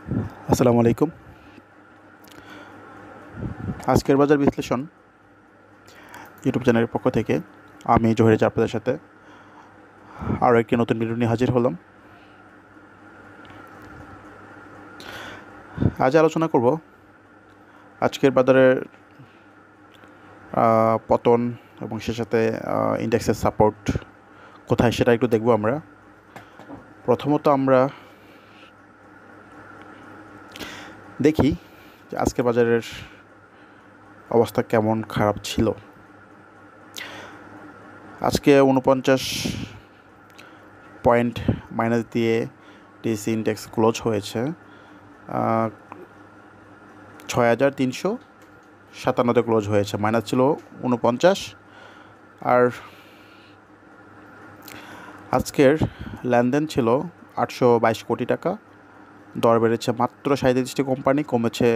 আসসালামু আলাইকুম। আজকের বাজার বিশ্লেষণ ইউটিউব চ্যানেলের পক্ষ থেকে আমি জহির আপনাদের সাথে আরও একটি নতুন ভিডিও নিয়ে হাজির হলাম। আজ আলোচনা করব আজকের বাজারের পতন এবং সে সাথে ইন্ডেক্সের সাপোর্ট কোথায় সেটা একটু দেখব। আমরা প্রথমত আমরা দেখি যে আজকের বাজারের অবস্থা কেমন খারাপ ছিল। আজকে 49 পয়েন্ট মাইনাস দিয়ে ডিএসই ইন্ডেক্স ক্লোজ হয়েছে 6357 ক্লোজ হয়েছে, মাইনাস ছিল 49। আর আজকের লেনদেন ছিল 822 কোটি টাকা। দর বেড়েছে মাত্র 37টি কোম্পানি, কমেছে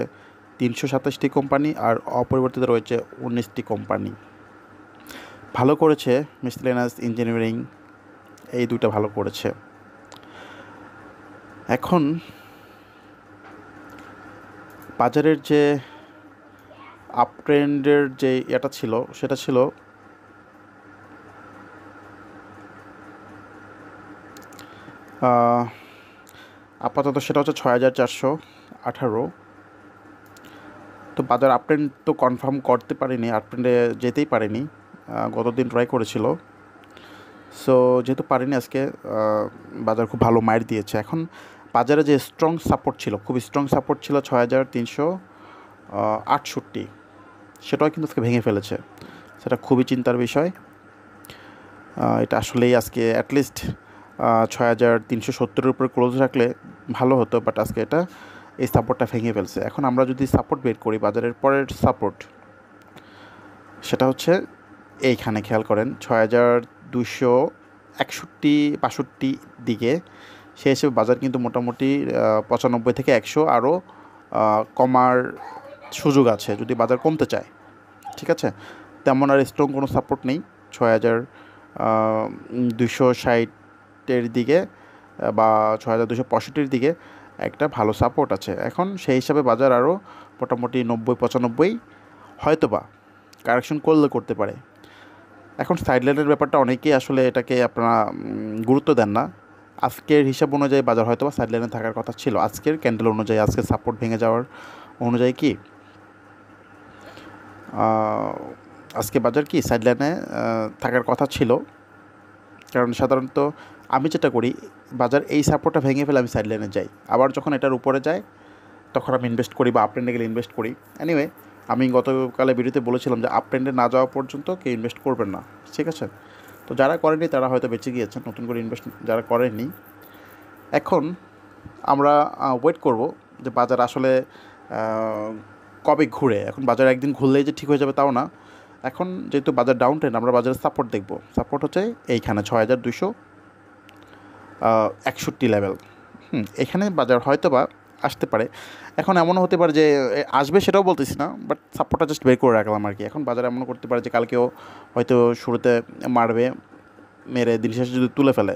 327টি কোম্পানি, আর অপরিবর্তিত রয়েছে 19টি কোম্পানি। ভালো করেছে মিসলেনিয়াস, ইঞ্জিনিয়ারিং, এই দুটো ভালো করেছে। এখন বাজারের যে আপট্রেন্ডের যে এটা ছিল সেটা ছিল আপাতত সেটা হচ্ছে 6418। তো বাজার আপট্রেন্ড তো কনফার্ম করতে পারিনি, আপট্রেন্ডে যেতেই পারিনি, গতদিন ট্রাই করেছিল। সো যেহেতু পারিনি, আজকে বাজার খুব ভালো মাইর দিয়েছে। এখন বাজারে যে স্ট্রং সাপোর্ট ছিল, খুব স্ট্রং সাপোর্ট ছিল 6368, সেটাও কিন্তু আজকে ভেঙে ফেলেছে। সেটা খুবই চিন্তার বিষয়। এটা আসলেই আজকে অ্যাটলিস্ট 6370-এর উপরে ক্লোজ রাখলে ভালো হতো, বাট আজকে এটা এই সাপোর্টটা ভেঙে ফেলছে। এখন আমরা যদি সাপোর্ট বের করি, বাজারের পরের সাপোর্ট সেটা হচ্ছে এইখানে, খেয়াল করেন 6261-62 দিকে। সে হিসেবে বাজার কিন্তু মোটামুটি 95 থেকে 100 আরও কমার সুযোগ আছে যদি বাজার কমতে চায়। ঠিক আছে, তেমন আর স্ট্রং কোনো সাপোর্ট নেই 6260-এর দিকে বা 6265-এর দিকে একটা ভালো সাপোর্ট আছে। এখন সেই হিসাবে বাজার আরও মোটামুটি 90-95 হয়তো বা কারেকশন করতে পারে। এখন সাইডলাইনের ব্যাপারটা অনেকেই আসলে এটাকে আপনারা গুরুত্ব দেন না। আজকের হিসাব অনুযায়ী বাজার হয়তো বা সাইডলাইনে থাকার কথা ছিল। আজকের ক্যান্ডেল অনুযায়ী, আজকের সাপোর্ট ভেঙে যাওয়ার অনুযায়ী কি আজকে বাজার কি সাইডলাইনে থাকার কথা ছিল। কারণ সাধারণত আমি যেটা করি, বাজার এই সাপোর্টটা ভেঙে ফেলে আমি সাইডলাইনে যাই, আবার যখন এটার উপরে যায় তখন আমি ইনভেস্ট করি বা আপট্রেন্ডে গেলে ইনভেস্ট করি। এনিওয়ে, আমি গতকালে ভিডিওতে বলেছিলাম যে আপট্রেন্ডে না যাওয়া পর্যন্ত কেউ ইনভেস্ট করবেন না। ঠিক আছে, তো যারা করেনি তারা হয়তো বেঁচে গিয়েছেন, নতুন করে ইনভেস্ট যারা করেননি। এখন আমরা ওয়েট করব যে বাজার আসলে কবে ঘুরে। এখন বাজার একদিন ঘুরলেই যে ঠিক হয়ে যাবে তাও না। এখন যেহেতু বাজার ডাউন ট্রেন্ড, আমরা বাজারের সাপোর্ট দেখব। সাপোর্ট হচ্ছে এইখানে 6261 লেভেল। এখানে বাজার হয়তো বা আসতে পারে। এখন এমনও হতে পারে যে আসবে, সেটাও বলতেছি না, বাট সাপোর্টটা জাস্ট বের করে রাখলাম আর কি। এখন বাজার এমনও করতে পারে যে কালকেও হয়তো শুরুতে মারবে, মেরে দিন শেষে যদি তুলে ফেলে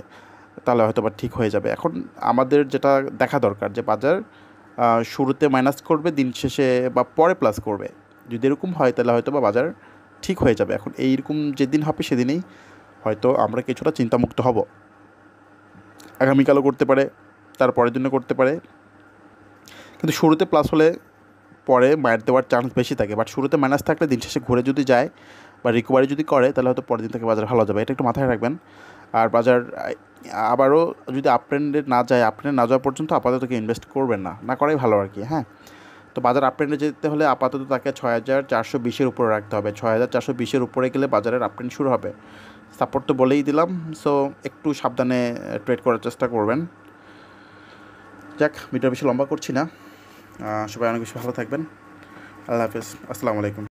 তাহলে হয়তো বা ঠিক হয়ে যাবে। এখন আমাদের যেটা দেখা দরকার যে বাজার শুরুতে মাইনাস করবে, দিন শেষে বা পরে প্লাস করবে। যদি এরকম হয় তাহলে হয়তো বা বাজার ঠিক হয়ে যাবে। এখন এইরকম যেদিন হবে সেদিনেই হয়তো আমরা কিছুটা চিন্তামুক্ত হব। আগামীকালও করতে পারে, তার পরের দিনও করতে পারে, কিন্তু শুরুতে প্লাস হলে পরে মাইর দেওয়ার চান্স বেশি থাকে। বাট শুরুতে মাইনাস থাকলে দিন শেষে ঘুরে যদি যায় বা রিকভারি যদি করে তাহলে হয়তো পরের দিন থেকে বাজার ভালো যাবে। এটা একটু মাথায় রাখবেন। আর বাজার আবারও যদি আপট্রেন্ডে না যায়, আপট্রেন্ডে না যাওয়া পর্যন্ত আপাতত ইনভেস্ট করবেন না, না করাই ভালো আর কি। হ্যাঁ, তো বাজার আপট্রেন্ডে যেতে হলে আপাতত তাকে 6420-এর উপরে রাখতে হবে। 6420-এর উপরে গেলে বাজারের আপট্রেন্ড শুরু হবে। সাপোর্ট তো বলেই দিলাম, সো একটু সাবধানে ট্রেড করার চেষ্টা করবেন। যাক, ভিডিও বেশি লম্বা করছি না। সবাই অনেক বেশি ভালো থাকবেন। আল্লাহ হাফেজ, আসসালামু আলাইকুম।